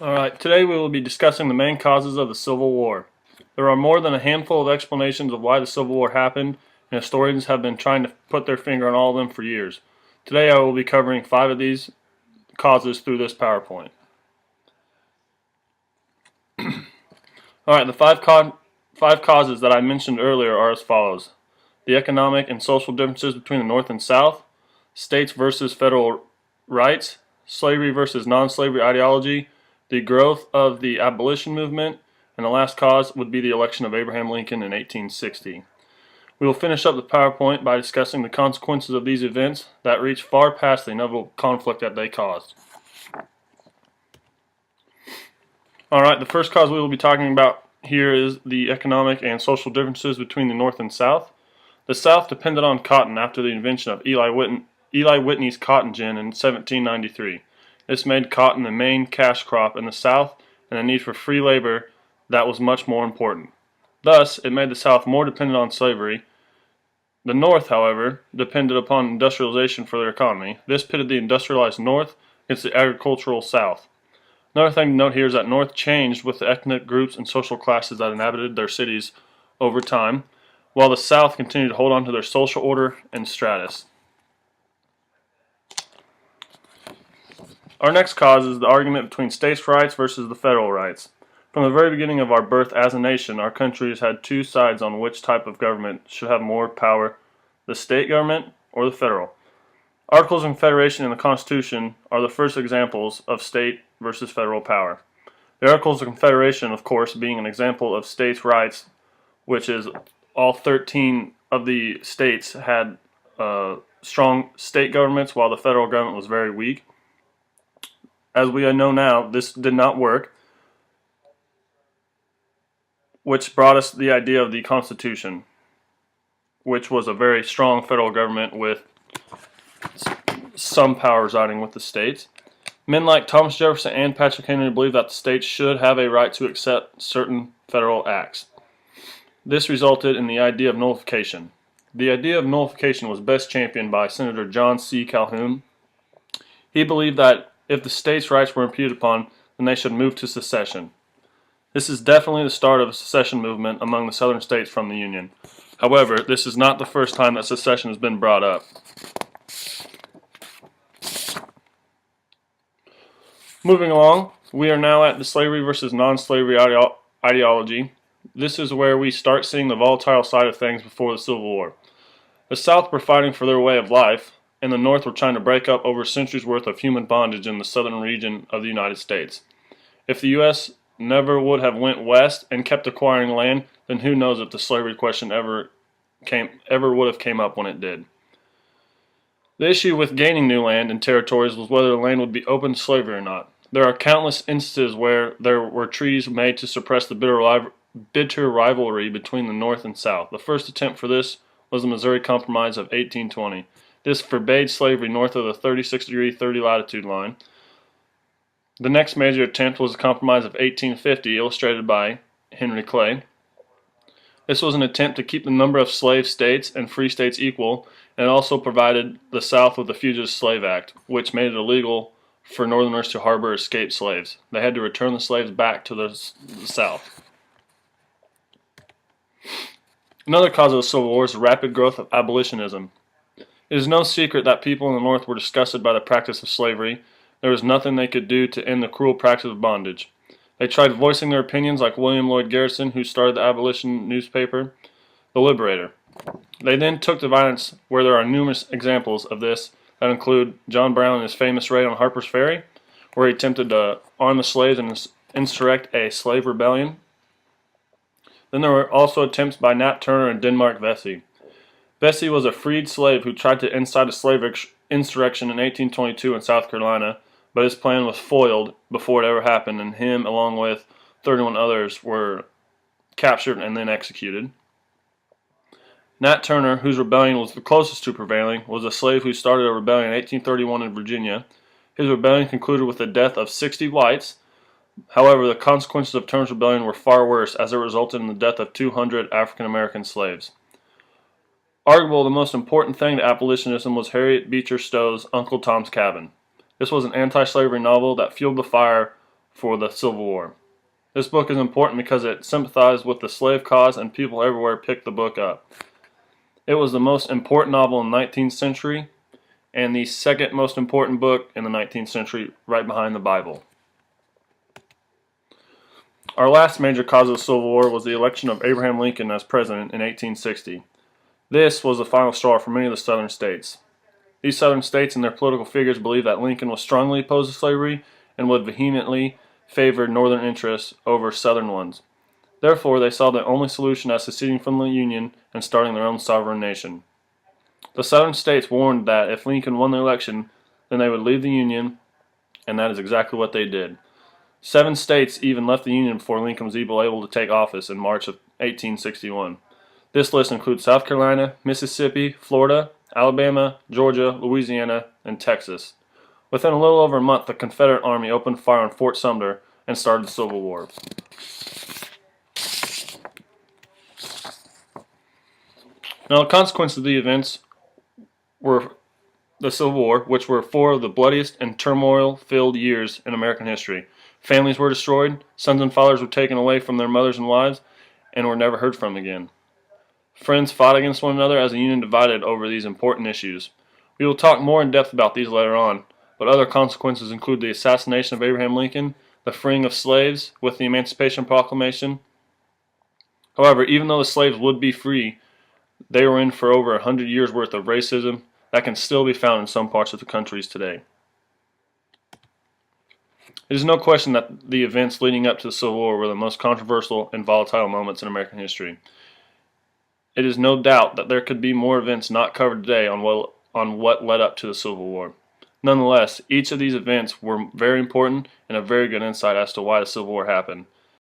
Alright, today we will be discussing the main causes of the Civil War. There are more than a handful of explanations of why the Civil War happened, and historians have been trying to put their finger on all of them for years. Today I will be covering 5 of these causes through this PowerPoint. Alright, the five causes that I mentioned earlier are as follows. The economic and social differences between the North and South, states versus federal rights, slavery versus non-slavery ideology, the growth of the abolition movement, and the last cause would be the election of Abraham Lincoln in 1860. We will finish up the PowerPoint by discussing the consequences of these events that reach far past the inevitable conflict that they caused. Alright, the first cause we will be talking about here is the economic and social differences between the North and South. The South depended on cotton after the invention of Eli Whitney's cotton gin in 1793. This made cotton the main cash crop in the South, and the need for free labor that was much more important. Thus, it made the South more dependent on slavery. The North, however, depended upon industrialization for their economy. This pitted the industrialized North against the agricultural South. Another thing to note here is that North changed with the ethnic groups and social classes that inhabited their cities over time, while the South continued to hold on to their social order and status. Our next cause is the argument between states' rights versus the federal rights. From the very beginning of our birth as a nation, our country has had two sides on which type of government should have more power, the state government or the federal. Articles of Confederation and the Constitution are the first examples of state versus federal power. The Articles of Confederation, of course, being an example of states' rights, which is all 13 of the states had strong state governments while the federal government was very weak. As we know now, this did not work, which brought us the idea of the Constitution, which was a very strong federal government with some power residing with the states. Men like Thomas Jefferson and Patrick Henry believed that the states should have a right to accept certain federal acts. This resulted in the idea of nullification. The idea of nullification was best championed by Senator John C. Calhoun. He believed that if the states' rights were imputed upon, then they should move to secession. This is definitely the start of a secession movement among the southern states from the Union. However, this is not the first time that secession has been brought up. Moving along, we are now at the slavery versus non-slavery ideology. This is where we start seeing the volatile side of things before the Civil War. The South were fighting for their way of life, and the North were trying to break up over centuries worth of human bondage in the southern region of the United States. If the U.S. never would have went west and kept acquiring land, then who knows if the slavery question ever would have came up when it did. The issue with gaining new land and territories was whether the land would be open to slavery or not. There are countless instances where there were treaties made to suppress the bitter rivalry between the North and South. The first attempt for this was the Missouri Compromise of 1820. This forbade slavery north of the 36° 30 latitude line. The next major attempt was the Compromise of 1850, illustrated by Henry Clay. This was an attempt to keep the number of slave states and free states equal, and it also provided the South with the Fugitive Slave Act, which made it illegal for Northerners to harbor escaped slaves. They had to return the slaves back to the South. Another cause of the Civil War is the rapid growth of abolitionism. It is no secret that people in the North were disgusted by the practice of slavery. There was nothing they could do to end the cruel practice of bondage. They tried voicing their opinions like William Lloyd Garrison, who started the abolition newspaper, The Liberator. They then took to violence where there are numerous examples of this that include John Brown and his famous raid on Harper's Ferry, where he attempted to arm the slaves and insurrect a slave rebellion. Then there were also attempts by Nat Turner and Denmark Vesey. Vesey was a freed slave who tried to incite a slave insurrection in 1822 in South Carolina, but his plan was foiled before it ever happened, and him, along with 31 others, were captured and then executed. Nat Turner, whose rebellion was the closest to prevailing, was a slave who started a rebellion in 1831 in Virginia. His rebellion concluded with the death of 60 whites. However, the consequences of Turner's rebellion were far worse, as it resulted in the death of 200 African American slaves. Arguably, the most important thing to abolitionism was Harriet Beecher Stowe's Uncle Tom's Cabin. This was an anti-slavery novel that fueled the fire for the Civil War. This book is important because it sympathized with the slave cause and people everywhere picked the book up. It was the most important novel in the 19th century and the second most important book in the 19th century, right behind the Bible. Our last major cause of the Civil War was the election of Abraham Lincoln as president in 1860. This was the final straw for many of the southern states. These southern states and their political figures believed that Lincoln was strongly opposed to slavery and would vehemently favor northern interests over southern ones. Therefore, they saw the only solution as seceding from the Union and starting their own sovereign nation. The southern states warned that if Lincoln won the election, then they would leave the Union, and that is exactly what they did. 7 states even left the Union before Lincoln was able to take office in March of 1861. This list includes South Carolina, Mississippi, Florida, Alabama, Georgia, Louisiana, and Texas. Within a little over a month, the Confederate Army opened fire on Fort Sumter and started the Civil War. Now, the consequences of the events were the Civil War, which were 4 of the bloodiest and turmoil-filled years in American history. Families were destroyed, sons and fathers were taken away from their mothers and wives, and were never heard from again. Friends fought against one another as the Union divided over these important issues. We will talk more in depth about these later on, but other consequences include the assassination of Abraham Lincoln, the freeing of slaves with the Emancipation Proclamation. However, even though the slaves would be free, they were in for over 100 years worth of racism that can still be found in some parts of the countries today. It is no question that the events leading up to the Civil War were the most controversial and volatile moments in American history. It is no doubt that there could be more events not covered today on what led up to the Civil War. Nonetheless, each of these events were very important and a very good insight as to why the Civil War happened.